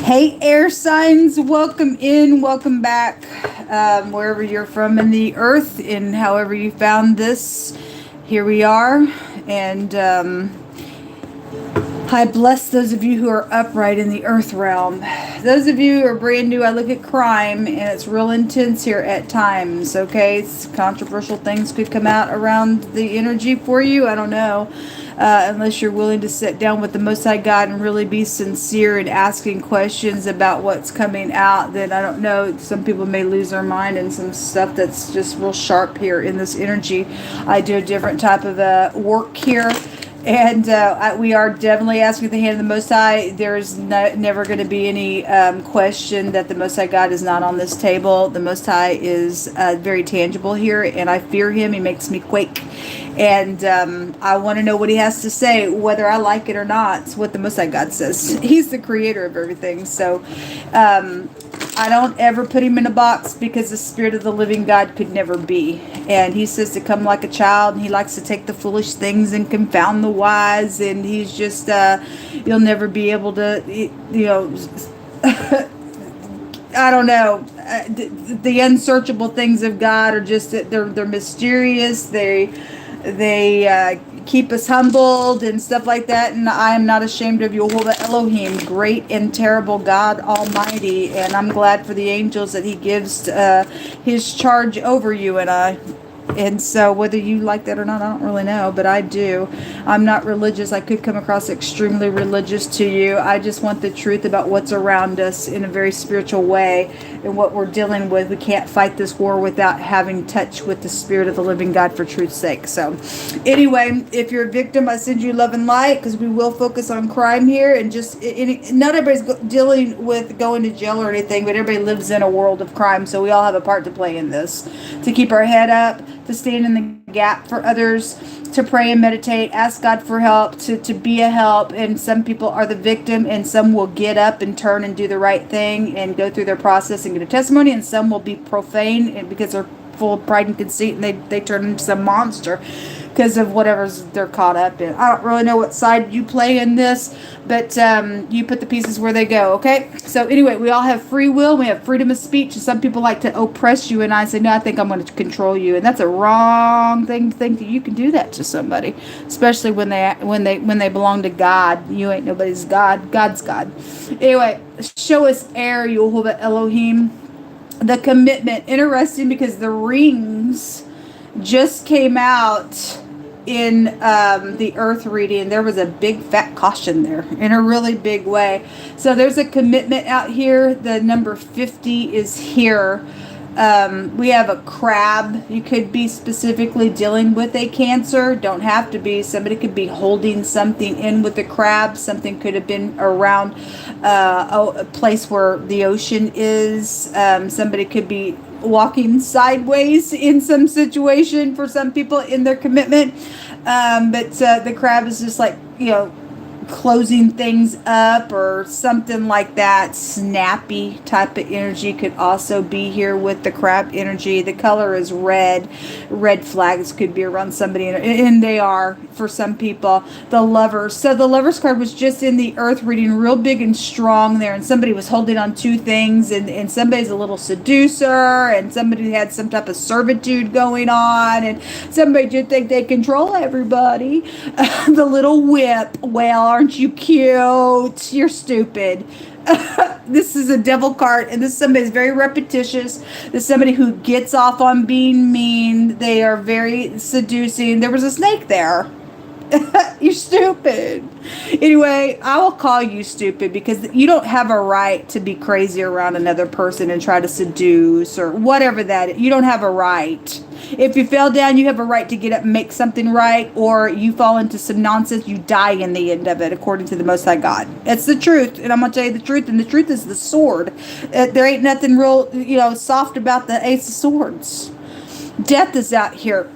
Hey, air signs, welcome in, welcome back, wherever you're from in the earth, and however you found this. Here we are, and I bless those of you who are upright in the earth realm. Those of you who are brand new, I look at crime, and it's real intense here at times, okay? It's controversial things could come out around the energy for you, I don't know. Unless you're willing to sit down with the Most High God and really be sincere in asking questions about what's coming out, then I don't know. Some people may lose their mind and some stuff that's just real sharp here in this energy. I do a different type of work here. And we are definitely asking the hand of the Most High. There's never going to be any question that the Most High God is not on this table. The Most High is very tangible here, and I fear Him. He makes me quake. And I want to know what He has to say, whether I like it or not. It's what the Most High God says. He's the creator of everything. So I don't ever put Him in a box, because the Spirit of the living God could never be. And He says to come like a child, and He likes to take the foolish things and confound the wise. And He's just, you'll never be able to, I don't know. The unsearchable things of God are just, they're mysterious. They keep us humbled and stuff like that. And I am not ashamed of Yehovah Elohim, great and terrible God Almighty. And I'm glad for the angels that He gives His charge over you and I. And so whether you like that or not, I don't really know, but I do. I'm not religious. I could come across extremely religious to you. I just want the truth about what's around us in a very spiritual way and what we're dealing with. We can't fight this war without having touch with the Spirit of the living God for truth's sake. So anyway, if you're a victim, I send you love and light, because we will focus on crime here. And just, not everybody's dealing with going to jail or anything, but everybody lives in a world of crime. So we all have a part to play in this, to keep our head up, to stand in the gap for others, to pray and meditate, ask God for help, to be a help. And some people are the victim, and some will get up and turn and do the right thing and go through their process and get a testimony, and some will be profane because they're full of pride and conceit, and they turn into some monster because of whatever's they're caught up in. I don't really know what side you play in this, but you put the pieces where they go, okay? So anyway, we all have free will. We have freedom of speech, and some people like to oppress you, and I say, no, I think I'm going to control you. And that's a wrong thing to think, that you can do that to somebody, especially when they belong to God. You ain't nobody's God. God's God. Anyway, show us air, Yehovah Elohim. The commitment. Interesting, because the rings just came out in the earth reading. There was a big fat caution there in a really big way. So there's a commitment out here. The number 50 is here. We have a crab. You could be specifically dealing with a cancer. Don't have to be. Somebody could be holding something in with a crab. Something could have been around a place where the ocean is. Somebody could be walking sideways in some situation for some people in their commitment. But the crab is just like, closing things up or something like that. Snappy type of energy could also be here with the crab energy. The color is red. Red flags could be around somebody, and they are for some people. The lovers. So the lovers card was just in the earth reading, real big and strong there, and somebody was holding on two things, and somebody's a little seducer, and somebody had some type of servitude going on, and somebody just think they control everybody. The little whip. Well, aren't you cute? You're stupid. This is a devil card, and this is somebody who's very repetitious. This is somebody who gets off on being mean. They are very seducing. There was a snake there. You're stupid. Anyway, I will call you stupid, because you don't have a right to be crazy around another person and try to seduce or whatever that is. You don't have a right. If you fell down, you have a right to get up and make something right, or you fall into some nonsense, you die in the end of it, according to the Most High God. That's the truth, and I'm going to tell you the truth, and the truth is the sword. There ain't nothing real, soft about the Ace of Swords. Death is out here.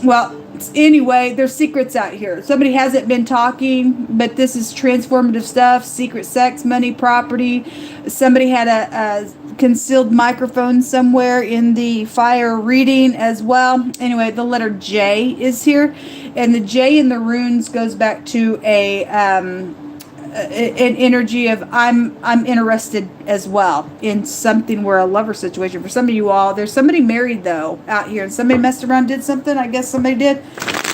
Well, anyway, there's secrets out here. Somebody hasn't been talking, but this is transformative stuff. Secret sex, money, property. Somebody had a concealed microphone somewhere in the fire reading as well. Anyway, the letter J is here. And the J in the runes goes back to a an energy of I'm interested as well in something where a lover situation. For some of you all, there's somebody married though out here, and somebody messed around, did something. I guess somebody did.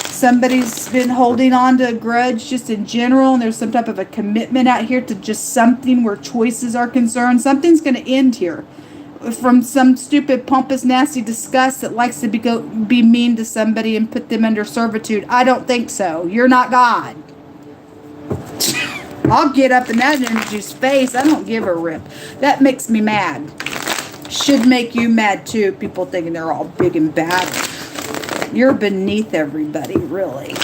Somebody's been holding on to a grudge just in general, and there's some type of a commitment out here to just something where choices are concerned. Something's going to end here from some stupid, pompous, nasty disgust that likes to be mean to somebody and put them under servitude. I don't think so. You're not God. I'll get up in that energy's face. I don't give a rip. That makes me mad. Should make you mad too. People thinking they're all big and bad. You're beneath everybody, really.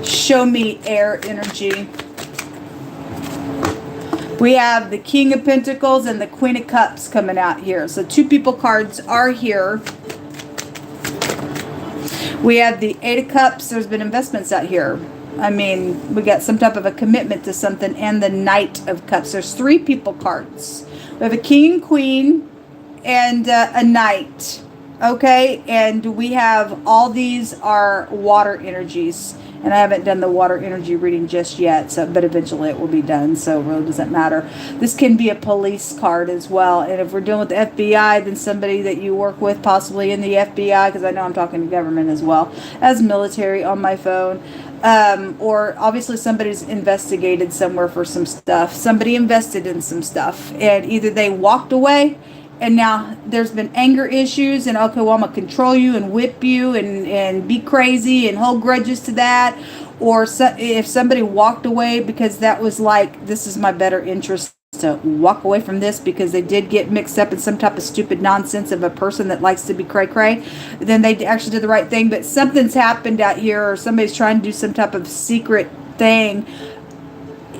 Show me air energy. We have the King of Pentacles and the Queen of Cups coming out here. So 2 people cards are here. We have the 8 of Cups. There's been investments out here. I mean, we got some type of a commitment to something. And the Knight of Cups. There's 3 people cards. We have a King and Queen and a Knight. Okay, and we have all these are water energies, and I haven't done the water energy reading just yet, so but eventually it will be done, so it really doesn't matter. This can be a police card as well, and if we're dealing with the FBI, then somebody that you work with possibly in the FBI, because I know I'm talking to government as well as military on my phone. Or obviously somebody's investigated somewhere for some stuff. Somebody invested in some stuff, and either they walked away and now there's been anger issues, and okay, well, I'm going to control you and whip you and be crazy and hold grudges to that. Or if somebody walked away because that was like, this is my better interest to walk away from this because they did get mixed up in some type of stupid nonsense of a person that likes to be cray-cray, then they actually did the right thing. But something's happened out here, or somebody's trying to do some type of secret thing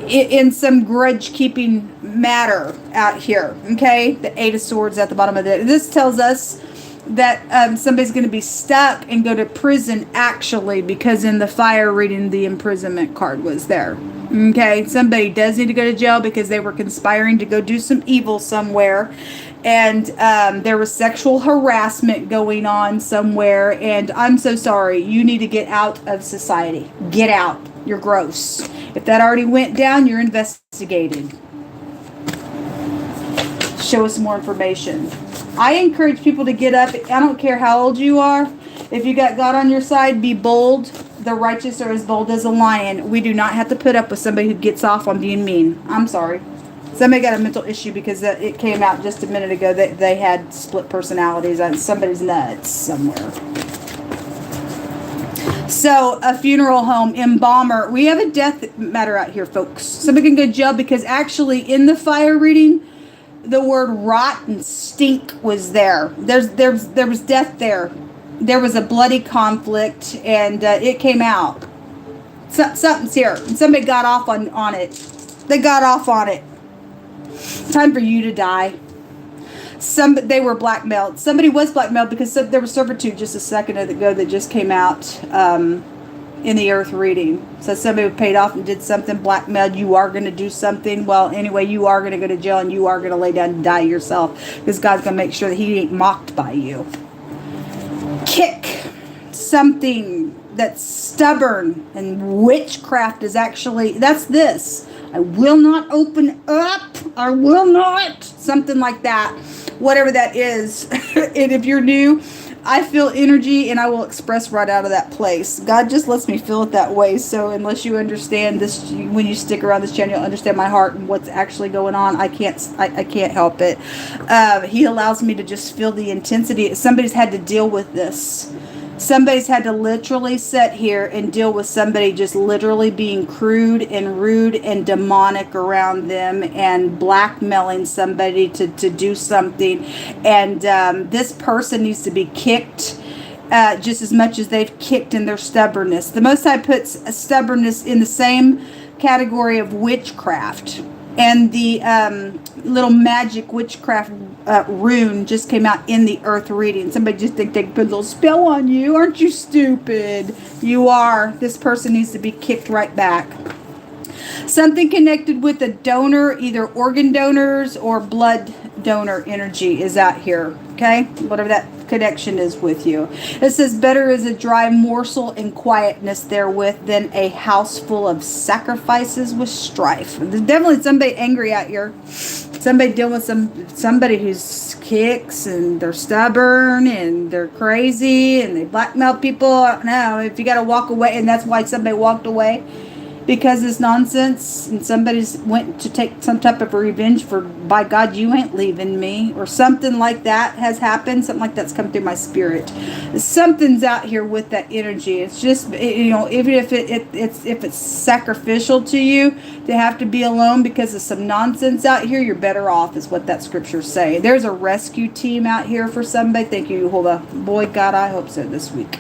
in some grudge keeping matter out here. Okay, the 8 of Swords at the bottom of it. This tells us that somebody's going to be stuck and go to prison, actually, because in the fire reading the imprisonment card was there. Okay, somebody does need to go to jail because they were conspiring to go do some evil somewhere, and there was sexual harassment going on somewhere, and I'm so sorry, you need to get out of society. Get out. You're gross. If that already went down, you're investigated. Show us more information. I encourage people to get up. I don't care how old you are. If you got God on your side, be bold. The righteous are as bold as a lion. We do not have to put up with somebody who gets off on being mean. I'm sorry. Somebody got a mental issue because it came out just a minute ago that they had split personalities and somebody's nuts somewhere. So, a funeral home, embalmer. We have a death matter out here, folks. Somebody can go to jail because actually in the fire reading, the word rot and stink was there. There was death there. There was a bloody conflict, and it came out. Something's here. And somebody got off on it. They got off on it. Time for you to die. They were blackmailed. Somebody was blackmailed because there was servitude just a second ago that just came out in the earth reading. So somebody paid off and did something, blackmailed. You are going to do something. Well, anyway, you are going to go to jail and you are going to lay down and die yourself because God's going to make sure that he ain't mocked by you. Kick something that's stubborn, and witchcraft is actually, that's this. I will not open up. I will not. Something like that. Whatever that is. And if you're new, I feel energy and I will express right out of that place. God just lets me feel it that way. So unless you understand this, when you stick around this channel, you'll understand my heart and what's actually going on. I can't help it. He allows me to just feel the intensity. Somebody's had to deal with this. Somebody's had to literally sit here and deal with somebody just literally being crude and rude and demonic around them and blackmailing somebody to do something. And this person needs to be kicked just as much as they've kicked in their stubbornness. The Most High puts stubbornness in the same category of witchcraft. And the little magic witchcraft rune just came out in the earth reading. Somebody just think they can put a little spell on you. Aren't you stupid? You are. This person needs to be kicked right back. Something connected with a donor, either organ donors or blood donor energy is out here. Okay? Whatever that connection is with you. It says, better is a dry morsel in quietness therewith than a house full of sacrifices with strife. There's definitely somebody angry out here. Somebody dealing with somebody who's kicks and they're stubborn and they're crazy and they blackmail people. I don't know if you got to walk away, and that's why somebody walked away, because it's nonsense, and somebody's went to take some type of revenge for, by God, you ain't leaving me, or something like that has happened. Something like that's come through my spirit. Something's out here with that energy. It's just, even if it's sacrificial to you to have to be alone because of some nonsense out here, you're better off, is what that scripture's saying. There's a rescue team out here for somebody. Thank you, Jehovah. Boy, God, I hope so this week.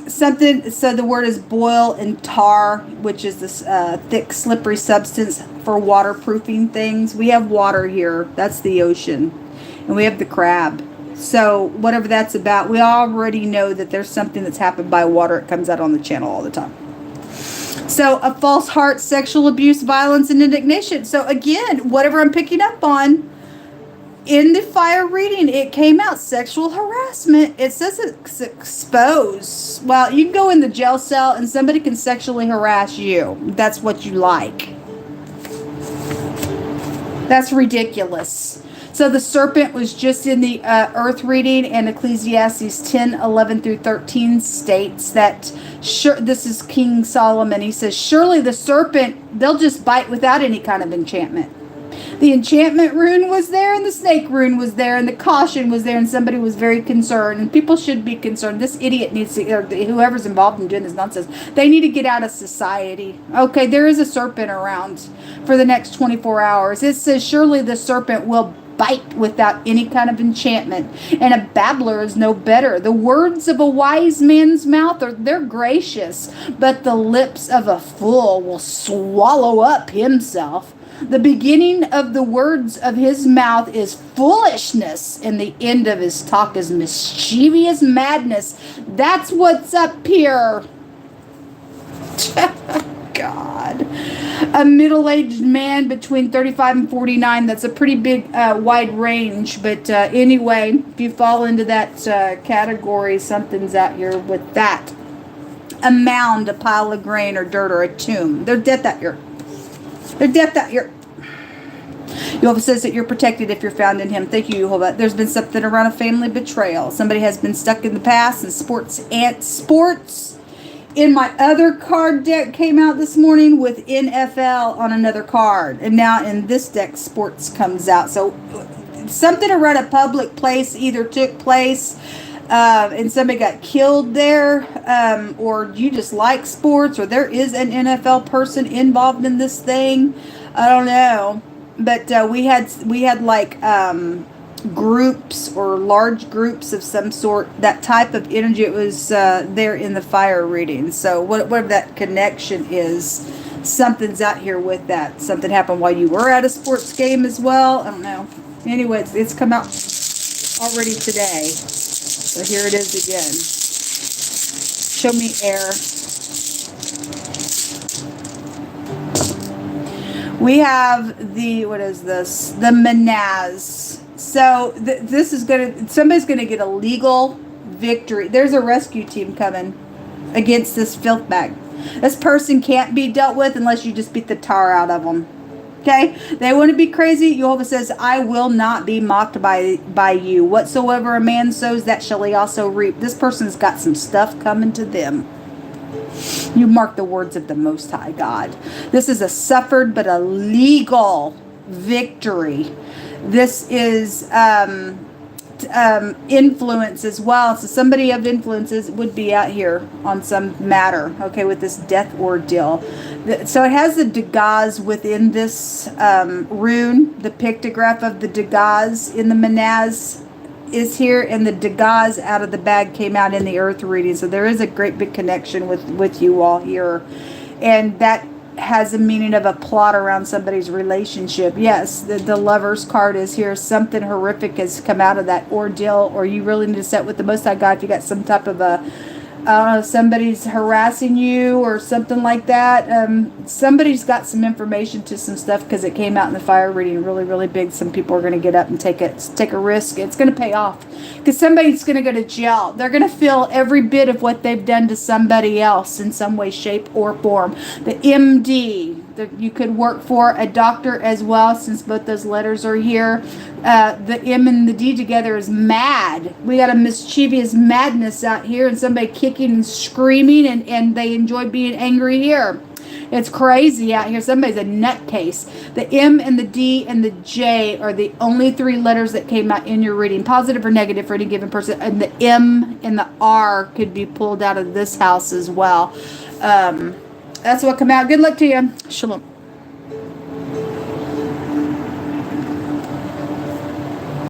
Something, so the word is boil and tar, which is this thick, slippery substance for waterproofing things. We have water here. That's the ocean. And we have the crab. So whatever that's about, we already know that there's something that's happened by water. It comes out on the channel all the time. So a false heart, sexual abuse, violence, and indignation. So again, whatever I'm picking up on, in the fire reading, it came out sexual harassment. It says it's exposed. Well, you can go in the jail cell and somebody can sexually harass you. That's what you like. That's ridiculous. So the serpent was just in the earth reading, and Ecclesiastes 10:11 through 13 states that, this is King Solomon. He says, surely the serpent, they'll just bite without any kind of enchantment. The enchantment rune was there, and the snake rune was there, and the caution was there, and somebody was very concerned, and people should be concerned. This idiot needs to, or whoever's involved in doing this nonsense, they need to get out of society. Okay, there is a serpent around for the next 24 hours. It says, surely the serpent will bite without any kind of enchantment, and a babbler is no better. The words of a wise man's mouth they're gracious, but the lips of a fool will swallow up himself. The beginning of the words of his mouth is foolishness, and the end of his talk is mischievous madness. That's what's up here. God. A middle-aged man between 35 and 49. That's a pretty big, wide range. But anyway, if you fall into that category, something's out here with that. A mound, a pile of grain or dirt, or a tomb. They're dead that year. They're death that you're. Jehovah says that you're protected if you're found in him. Thank you, Jehovah. There's been something around a family betrayal. Somebody has been stuck in the past, and sports. In my other card deck came out this morning with NFL on another card. And now in this deck, sports comes out. So something around a public place either took place, and somebody got killed there, or you just like sports, or there is an NFL person involved in this thing. I don't know, but we had like groups or large groups of some sort, that type of energy. It was there in the fire reading. So whatever that connection is, something's out here with that. Something happened while you were at a sports game as well. I don't know. Anyway, it's come out already today. So here it is again. Show me air. We have the, what is this? The Manaz. So this is somebody's gonna get a legal victory. There's a rescue team coming against this filth bag. This person can't be dealt with unless you just beat the tar out of them. Okay, they want to be crazy. Jehovah says, I will not be mocked by you. Whatsoever a man sows, that shall he also reap. This person's got some stuff coming to them. You mark the words of the Most High God. This is a suffered but a legal victory. This is influence as well. So somebody of influences would be out here on some matter, okay, with this death ordeal. So it has the Dagaz within this rune. The pictograph of the Dagaz in the Manaz is here, and the Dagaz out of the bag came out in the earth reading. So there is a great big connection with you all here, and that has a meaning of a plot around somebody's relationship. Yes, the Lover's card is here. Something horrific has come out of that ordeal, or you really need to set with the Most High God if you got some type of a I don't know if somebody's harassing you or something like that. Somebody's got some information to some stuff because it came out in the fire reading really, really big. Some people are going to get up and take a risk. It's going to pay off because somebody's going to go to jail. They're going to feel every bit of what they've done to somebody else in some way, shape, or form. The MD, that you could work for a doctor as well, since both those letters are here. The M and the D together is mad. We got a mischievous madness out here, and somebody kicking and screaming, and they enjoy being angry here. It's crazy out here. Somebody's a nutcase. The M and the D and the J are the only three letters that came out in your reading, positive or negative for any given person. And the M and the R could be pulled out of this house as well. That's what come out. Good luck to you. Shalom.